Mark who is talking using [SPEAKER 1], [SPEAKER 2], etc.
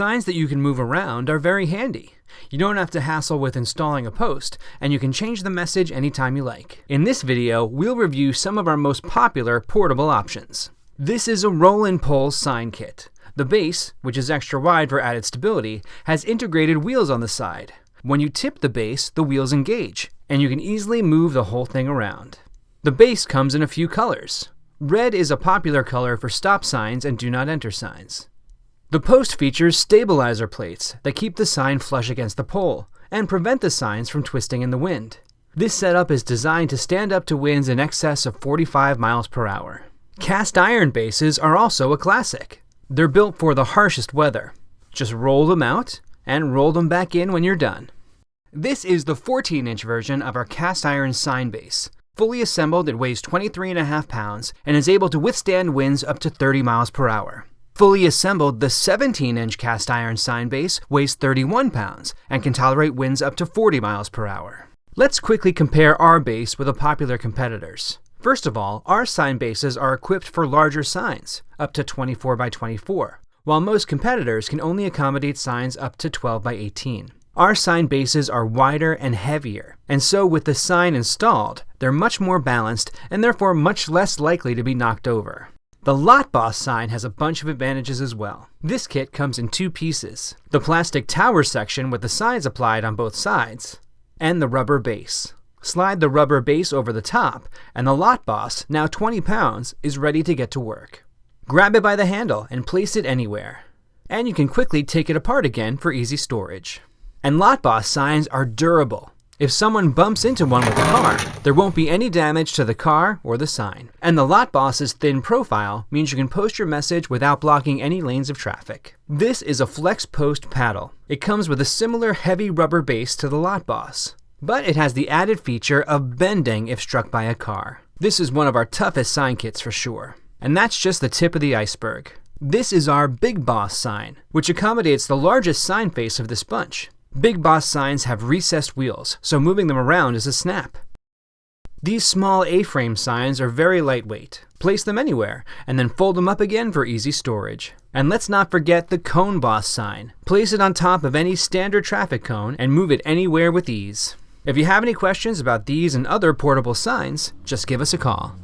[SPEAKER 1] Signs that you can move around are very handy. You don't have to hassle with installing a post, and you can change the message anytime you like. In this video, we'll review some of our most popular portable options. This is a roll-and-pull sign kit. The base, which is extra wide for added stability, has integrated wheels on the side. When you tip the base, the wheels engage, and you can easily move the whole thing around. The base comes in a few colors. Red is a popular color for stop signs and do not enter signs. The post features stabilizer plates that keep the sign flush against the pole and prevent the signs from twisting in the wind. This setup is designed to stand up to winds in excess of 45 miles per hour. Cast iron bases are also a classic. They're built for the harshest weather. Just roll them out and roll them back in when you're done. This is the 14-inch version of our cast iron sign base. Fully assembled, it weighs 23.5 pounds and is able to withstand winds up to 30 miles per hour. Fully assembled, the 17-inch cast iron sign base weighs 31 pounds and can tolerate winds up to 40 miles per hour. Let's quickly compare our base with the popular competitors. First of all, our sign bases are equipped for larger signs, up to 24 by 24, while most competitors can only accommodate signs up to 12 by 18. Our sign bases are wider and heavier, and so with the sign installed, they're much more balanced and therefore much less likely to be knocked over. The Lot Boss sign has a bunch of advantages as well. This kit comes in two pieces: the plastic tower section with the signs applied on both sides, and the rubber base. Slide the rubber base over the top, and the Lot Boss, now 20 pounds, is ready to get to work. Grab it by the handle and place it anywhere. And you can quickly take it apart again for easy storage. And Lot Boss signs are durable. If someone bumps into one with a car, there won't be any damage to the car or the sign. And the Lot Boss's thin profile means you can post your message without blocking any lanes of traffic. This is a flex post paddle. It comes with a similar heavy rubber base to the Lot Boss, but it has the added feature of bending if struck by a car. This is one of our toughest sign kits for sure. And that's just the tip of the iceberg. This is our Big Boss sign, which accommodates the largest sign face of this bunch. Big Boss signs have recessed wheels, so moving them around is a snap. These small A-frame signs are very lightweight. Place them anywhere, and then fold them up again for easy storage. And let's not forget the Cone Boss sign. Place it on top of any standard traffic cone and move it anywhere with ease. If you have any questions about these and other portable signs, just give us a call.